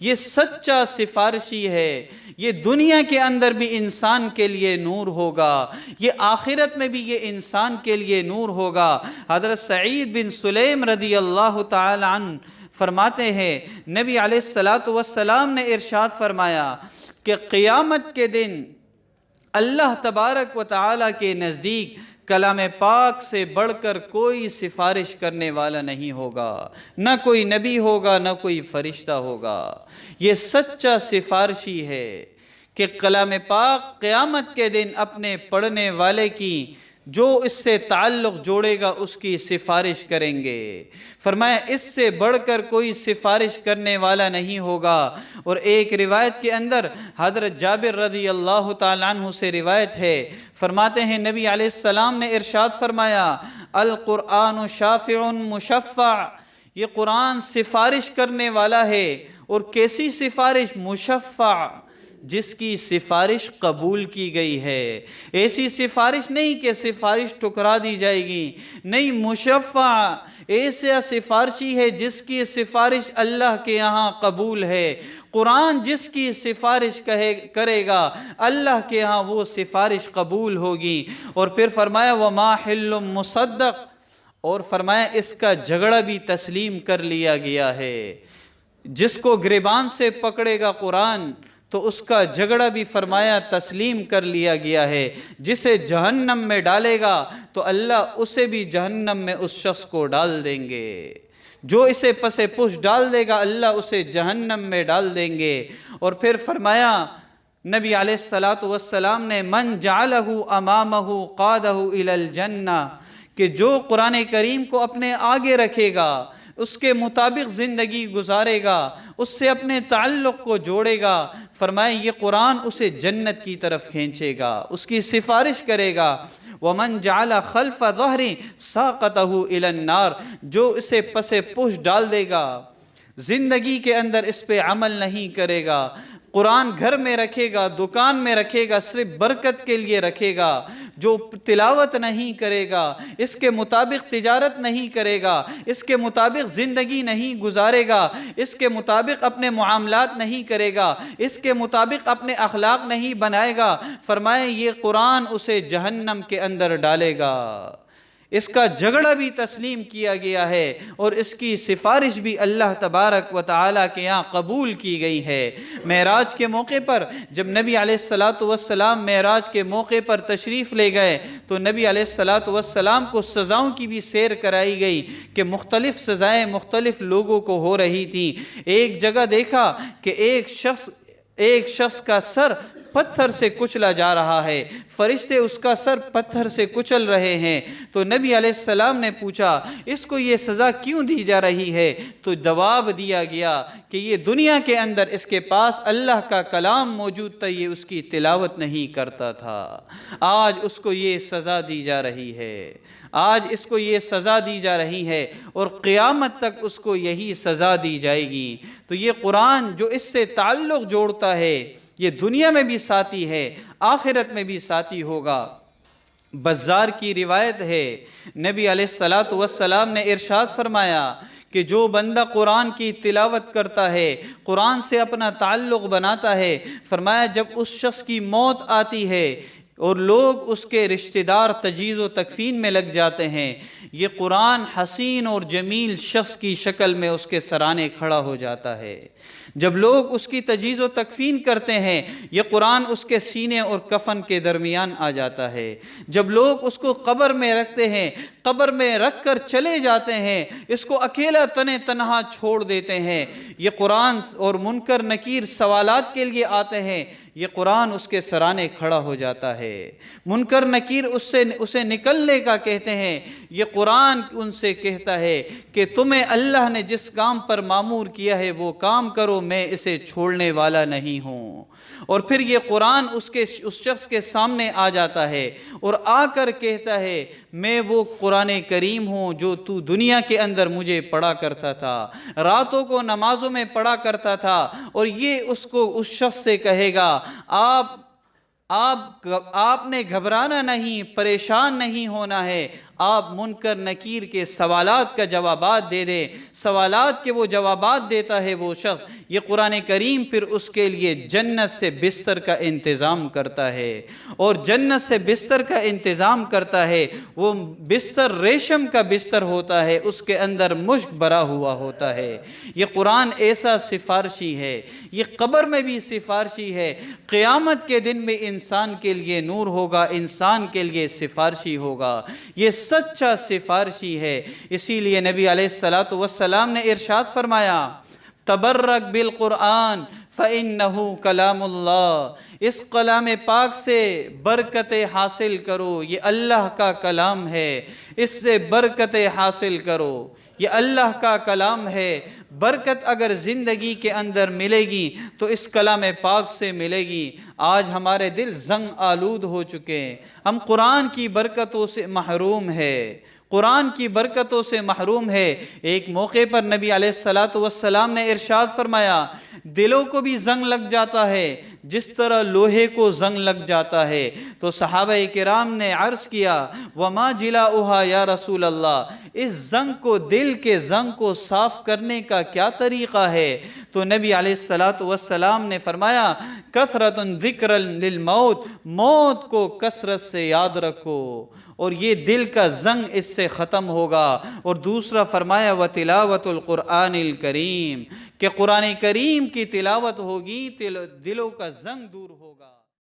یہ سچا سفارشی ہے، یہ دنیا کے اندر بھی انسان کے لیے نور ہوگا، یہ آخرت میں بھی یہ انسان کے لیے نور ہوگا۔ حضرت سعید بن سلیم رضی اللہ تعالی عنہ فرماتے ہیں، نبی علیہ السلام نے ارشاد فرمایا کہ قیامت کے دن اللہ تبارک و تعالی کے نزدیک کلام پاک سے بڑھ کر کوئی سفارش کرنے والا نہیں ہوگا، نہ کوئی نبی ہوگا، نہ کوئی فرشتہ ہوگا۔ یہ سچا سفارشی ہے کہ کلام پاک قیامت کے دن اپنے پڑھنے والے کی جو اس سے تعلق جوڑے گا اس کی سفارش کریں گے۔ فرمایا اس سے بڑھ کر کوئی سفارش کرنے والا نہیں ہوگا۔ اور ایک روایت کے اندر حضرت جابر رضی اللہ تعالیٰ عنہ سے روایت ہے، فرماتے ہیں نبی علیہ السلام نے ارشاد فرمایا، القرآن شافع مشفع، یہ قرآن سفارش کرنے والا ہے، اور کیسی سفارش؟ مشفع، جس کی سفارش قبول کی گئی ہے۔ ایسی سفارش نہیں کہ سفارش ٹھکرا دی جائے گی، نہیں، مشفع ایسا سفارشی ہے جس کی سفارش اللہ کے یہاں قبول ہے۔ قرآن جس کی سفارش کرے گا اللہ کے ہاں وہ سفارش قبول ہوگی۔ اور پھر فرمایا وَمَا حِلٌّ مُصَدَّقٌ، اور فرمایا اس کا جھگڑا بھی تسلیم کر لیا گیا ہے۔ جس کو گریبان سے پکڑے گا قرآن تو اس کا جھگڑا بھی فرمایا تسلیم کر لیا گیا ہے۔ جسے جہنم میں ڈالے گا تو اللہ اسے بھی جہنم میں اس شخص کو ڈال دیں گے، جو اسے پس پش ڈال دے گا اللہ اسے جہنم میں ڈال دیں گے۔ اور پھر فرمایا نبی علیہ السلام نے من جعلہ امامہ قادہ الی الجنہ، کہ جو قرآن کریم کو اپنے آگے رکھے گا، اس کے مطابق زندگی گزارے گا، اس سے اپنے تعلق کو جوڑے گا، فرمائے یہ قرآن اسے جنت کی طرف کھینچے گا، اس کی سفارش کرے گا۔ وَمَنْ جَعَلَ خَلْفَ ظَهْرِ سَاقَتَهُ إِلَى النَّارِ، جو اسے پس پش ڈال دے گا، زندگی کے اندر اس پہ عمل نہیں کرے گا، قرآن گھر میں رکھے گا، دکان میں رکھے گا، صرف برکت کے لیے رکھے گا، جو تلاوت نہیں کرے گا، اس کے مطابق تجارت نہیں کرے گا، اس کے مطابق زندگی نہیں گزارے گا، اس کے مطابق اپنے معاملات نہیں کرے گا، اس کے مطابق اپنے اخلاق نہیں بنائے گا، فرمائے یہ قرآن اسے جہنم کے اندر ڈالے گا۔ اس کا جھگڑا بھی تسلیم کیا گیا ہے اور اس کی سفارش بھی اللہ تبارک و تعالیٰ کے یہاں قبول کی گئی ہے۔ معراج کے موقع پر جب نبی علیہ السلام معراج کے موقع پر تشریف لے گئے تو نبی علیہ السلام کو سزاؤں کی بھی سیر کرائی گئی کہ مختلف سزائیں مختلف لوگوں کو ہو رہی تھیں۔ ایک جگہ دیکھا کہ ایک شخص کا سر پتھر سے کچلا جا رہا ہے، فرشتے اس کا سر پتھر سے کچل رہے ہیں، تو نبی علیہ السلام نے پوچھا اس کو یہ سزا کیوں دی جا رہی ہے؟ تو جواب دیا گیا کہ یہ دنیا کے اندر اس کے پاس اللہ کا کلام موجود تھا، یہ اس کی تلاوت نہیں کرتا تھا، آج اس کو یہ سزا دی جا رہی ہے، آج اس کو یہ سزا دی جا رہی ہے اور قیامت تک اس کو یہی سزا دی جائے گی۔ تو یہ قرآن جو اس سے تعلق جوڑتا ہے یہ دنیا میں بھی ساتھی ہے، آخرت میں بھی ساتھی ہوگا۔ بزار کی روایت ہے، نبی علیہ السلام نے ارشاد فرمایا کہ جو بندہ قرآن کی تلاوت کرتا ہے، قرآن سے اپنا تعلق بناتا ہے، فرمایا جب اس شخص کی موت آتی ہے اور لوگ اس کے رشتہ دار تجہیز و تکفین میں لگ جاتے ہیں، یہ قرآن حسین اور جمیل شخص کی شکل میں اس کے سرانے کھڑا ہو جاتا ہے۔ جب لوگ اس کی تجہیز و تکفین کرتے ہیں یہ قرآن اس کے سینے اور کفن کے درمیان آ جاتا ہے۔ جب لوگ اس کو قبر میں رکھتے ہیں، قبر میں رکھ کر چلے جاتے ہیں، اس کو اکیلا تنہا چھوڑ دیتے ہیں، یہ قرآن اور منکر نکیر سوالات کے لیے آتے ہیں، یہ قرآن اس کے سرانے کھڑا ہو جاتا ہے۔ منکر نکیر اسے نکلنے کا کہتے ہیں، یہ قرآن ان سے کہتا ہے کہ تمہیں اللہ نے جس کام پر مامور کیا ہے وہ کام کرو، میں اسے چھوڑنے والا نہیں ہوں۔ اور پھر یہ قرآن اس شخص کے سامنے آ جاتا ہے اور آ کر کہتا ہے میں وہ قرآن کریم ہوں جو تو دنیا کے اندر مجھے پڑھا کرتا تھا، راتوں کو نمازوں میں پڑھا کرتا تھا، اور یہ اس شخص سے کہے گا آپ نے گھبرانا نہیں، پریشان نہیں ہونا ہے، آپ منکر نکیر کے سوالات کا جوابات دے دیں، سوالات کے وہ جوابات دیتا ہے وہ شخص، یہ قرآن کریم پھر اس کے لیے جنت سے بستر کا انتظام کرتا ہے، اور جنت سے بستر کا انتظام کرتا ہے، وہ بستر ریشم کا بستر ہوتا ہے، اس کے اندر مشک بھرا ہوا ہوتا ہے۔ یہ قرآن ایسا سفارشی ہے، یہ قبر میں بھی سفارشی ہے، قیامت کے دن میں انسان کے لیے نور ہوگا، انسان کے لیے سفارشی ہوگا، یہ سچا سفارشی ہے۔ اسی لیے نبی علیہ السلام نے ارشاد فرمایا، تبرک بالقرآن فإنہ کلام اللہ، اس کلام پاک سے برکتیں حاصل کرو، یہ اللہ کا کلام ہے، اس سے برکتیں حاصل کرو، یہ اللہ کا کلام ہے۔ برکت اگر زندگی کے اندر ملے گی تو اس کلام پاک سے ملے گی۔ آج ہمارے دل زنگ آلود ہو چکے ہیں، ہم قرآن کی برکتوں سے محروم ہیں، قرآن کی برکتوں سے محروم ہے۔ ایک موقع پر نبی علیہ السلام نے ارشاد فرمایا، دلوں کو بھی زنگ لگ جاتا ہے جس طرح لوہے کو زنگ لگ جاتا ہے۔ تو صحابہ کرام نے عرض کیا، وما جلاؤہا یا رسول اللہ، اس زنگ کو، دل کے زنگ کو صاف کرنے کا کیا طریقہ ہے؟ تو نبی علیہ السلام نے فرمایا، کثرۃ ذکر للموت، موت کو کثرت سے یاد رکھو، اور یہ دل کا زنگ اس سے ختم ہوگا۔ اور دوسرا فرمایا، وتلاوت القرآن الکریم، کہ قرآن کریم کی تلاوت ہوگی، دلوں کا زنگ دور ہوگا۔